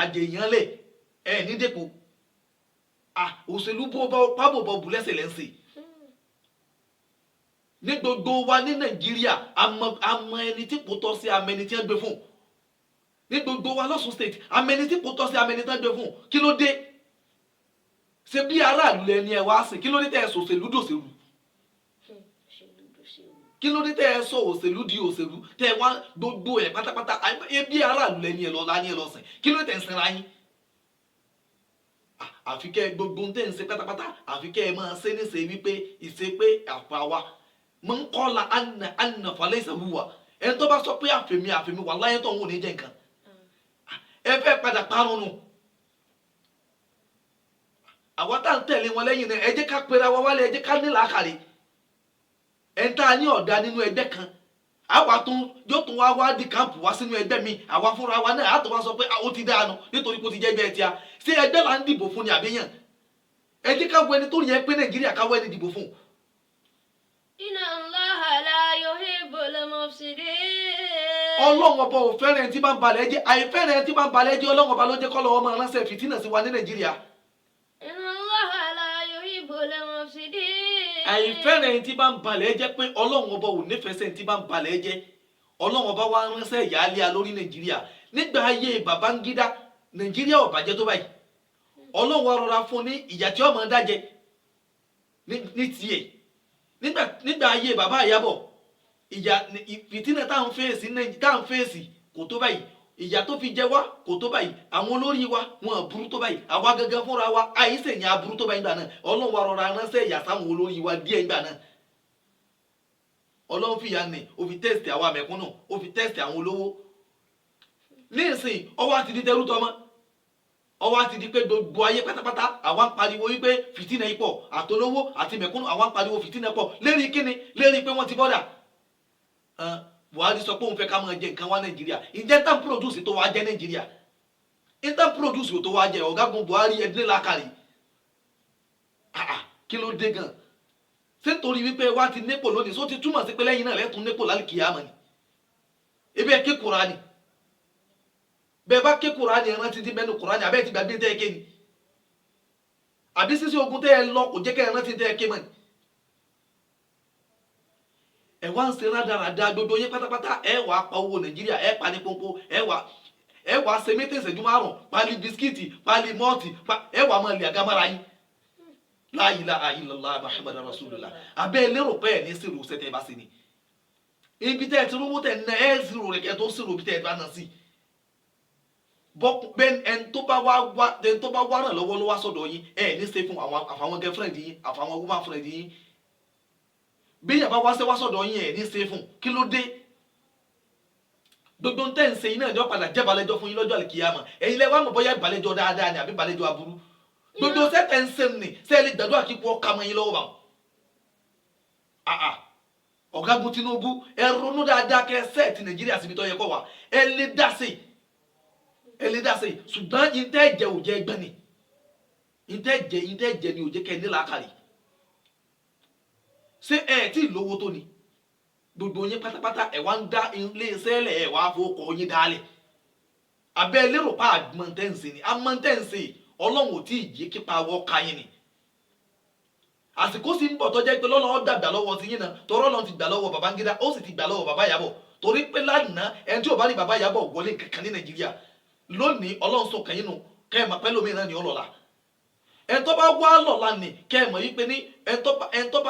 tàjẹ̀ èèyàn lẹ̀ ẹ̀ ní dépò òṣèlú pábò bọ̀ bù lẹ́sẹ̀ lẹ́sẹ̀ ní gbogbo wa ní Nàìjíríà àmọ́ ẹni tí kò tọ́ sí àmọ́ ẹni tí wọ́n gbé fún ní gbogbo wa lọ́sùn state àmọ́ ẹni tí kò tọ́ sí àmọ́ ẹni tí wọ́n gbé fún kí ló dé ṣe bí aráàlú lẹni ẹ wá sí kí ló dé tẹ́ ẹ sọ òṣèlú dòṣèlú kí ló dé tẹ́ ẹ sọ òṣèlú di òṣèlú tẹ́ ẹ wá gbogbo ẹ pátápátá bí aráàlú lẹni ẹ lọ lá ní ẹ lọ sìn kí ló dé tẹ́ ẹ sinra yín àfi kẹ́ ẹ gbogbo tẹ́ ẹ ń ṣe pátápátá àfi kẹ́ ẹ máa ṣe níṣe wípé ìṣe pé àpò àwa mọ̀ ń kọ́ la ànà falẹ̀ ìṣàwùwà ẹni tó bá sọ pé àfẹ̀mí wà láyé tó ń wò ní jẹ́ nǹkan ẹ fẹ́ padà parun nù àwa tá ń tẹ̀lé wọn lẹ́yìn náà ẹ jẹ́ ká pera wa wálé ẹ jẹ́ ká ní làákàrè ẹ ń tá ní ọ̀dà nínú ẹgbẹ́ kan àwa yóò tún wá di káàmpù wá sínú ẹgbẹ́ mi àwa fúnra wa náà àtọ̀ wá sọ pé ó ti dáa nù nítorí kó ti jẹ́ ẹgbẹ́ ẹtìá ṣé ẹgbẹ́ là ń dìbò fún ni àbíyàn ẹ jẹ́ ká wo ẹni tó yẹ pé Nàìjíríà ká wo ẹni dìbò fún. Inna Allaha la yuhibbul mufsidin. Ọlọ́run ọba ò fẹ́ràn ẹni tí bá ń balẹ̀ jẹ́ àìfẹ́ràn ẹni tí bá ń balẹ̀ jẹ́ Ọlọ́run ọba ló jẹ́ kọ́ lọ́wọ́ máa ránṣẹ́ fìtínà sí wa ní Nàìjíríà. Inna Allaha la yuhibbul mufsidin. Àìfẹ́ràn ẹni tí bá ń balẹ̀ jẹ́ pé Ọlọ́run ọba ò nífẹ̀ẹ́ sẹ́ni tí bá ń balẹ̀ jẹ́ Ọlọ́run ọba wa ránṣẹ́ ìyáálé lórí Nàìjíríà nígbà ayé Babangida Nàìjíríà ò bàjẹ́ tó báyìí Ọlọ́run wa rọra fún ní ìyà tí ọmọ dájẹ́ ní tiẹ̀ nígbà ayé bàbá Ìyábọ̀ ìyà fìtínà tá à ń fèsì kò tó báyìí ìyà tó fi jẹ wá kò tó báyìí àwọn olórí wa wọn burú tó báyìí àwa gangan fúnra wa àìsè ní aburú tó báyìí gbà náà Ọlọ́run wa rọra ránṣẹ́ ìyà sáwọn olórí wa díẹ̀ gbà náà Ọlọ́run fìyà nì ó fi tẹ́sítì àwa mẹ̀kúnnù ó fi tẹ́sítì àwọn olówó ní ìsìn ọwọ́ àti di tẹrú tọmọ ọwọ́ àti di pé gbogbo ayé pátápátá àwa ń pariwo wípé fìtínà ipò àtolówó àti mẹ̀kúnnù àwa ń pariwo fìtínà pọ̀ lérí kíni lérí pé wọ́n ti bọ́dà Buhari sọ pé òun fẹ́ ká máa jẹ nǹkan wá Nàìjíríà ǹjẹ́ tán produce tó wá jẹ́ Nàìjíríà ìtàn produce tó wá jẹ́ ọ̀gágun Buhari ẹ̀dínlẹ̀ lákàrí kí ló dé gan ṣé nítorí wípé wá ti népò lónìí só ti túmọ̀ sí pé lẹ́yìn náà lẹ́tún népò lálùkìyámà ni ebi ẹ̀ ké Kùránì bẹ́ẹ̀ bá ké Kùránì ẹran ti di mẹ́nu Kùránì abẹ́ ti gbàgbé tẹ́ ẹ ké ni àbí sísí ogun tẹ́ ẹ lọ kò jẹ́ kẹ́ ẹran ti tẹ́ ẹ ké mọ́ ni ẹ wá ń ṣe rádaràda gbogbo yín pátápátá ẹ wà á pa owó Nàìjíríà ẹ pa ní pọ́npọ́ ẹ wà á ṣe mẹ́tẹ̀ ìṣẹ́jú márùn pálí bisikíìtì pálí mọ́ọ̀tì ẹ wà á máa lè àgámára yín la ilaha illallah Muhammadur rasulullah abẹ́ lérò pé ẹ̀ ní sírò ṣẹ́tẹ̀ bá sí ni ibi tẹ́ ẹ ti rówó tẹ̀ ná ẹ sírò rẹ̀ kẹ́ tó sírò ibi tẹ́ ẹ bá ná sí bẹ́ẹ̀ ẹni tó bá wá ràn lọ́wọ́ ló wá sọ́dọ̀ yín ẹ ní ṣe fún àfàwọn girlfriend yín àfàwọn woman friend yín bí yàrá wá sọ́dọ̀ yín ẹ̀ ní ṣe fún kí ló dé gbogbo ń tẹ́ ń ṣe iná ìjọ padà jẹ́ balẹ̀jọ́ fún yín lọ́jọ́ àlìkìyàmà ẹ̀yin lẹ́wọ́ àmọ̀ bọ́yá ìbàlẹ̀jọ́ dáadáa ni àbí ìbàlẹ̀jọ́ aburú gbogbo sẹ́tẹ̀ ń ṣe ní sẹ́ẹ̀lì gbàdúrà kíkú ọkà mọ́ yín lọ́wọ́ bá ọ̀gágun Tinubu ẹ ronú dáadáa kẹ́ sẹ́ẹ̀tì Nàìjíríà síbi tó yẹ kó wà ẹ lè dá sí ṣùgbọ́n ìtẹ́ jẹ òjẹ́ gbẹ́ni ìtẹ́ jẹ ni òjẹ́ kẹ́ ní làákàrí ṣé ẹ tí lówó tó ni gbogbo yín pátápátá ẹ wá ń dá ilé iṣẹ́ lẹ̀ ẹ wá fowókọ yín dálẹ̀ abẹ́ lérò pa àmọ́ntẹ́ǹsì ni àmọ́ntẹ́ǹsì Ọlọ́run ò tí ì yé kípa wọ́ ká yín ni àsìkò sì ń bọ̀ tọ́jẹ́ pé lọ́lọ́wọ́ gbàgbà lọ́wọ́ ti yín náà tọ́rọ́ lọ́n ti gbà lọ́wọ́ Babangida ó sì ti gbà lọ́wọ́ bàbá Ìyábọ̀ torí pé lánàá ẹni tí ò bá rí bàbá Ìyábọ̀ wọlé kankan ní Nàìjíríà lónìí Ọlọ́run sọ kàn yín nù kẹ́ ẹ̀ mọ̀ pẹ́ lómi náà ní ọlọ́la ẹ̀ tó bá wá lọ́la ni kẹ́ ẹ̀ mọ̀ yí pé ní ẹ̀ tó bá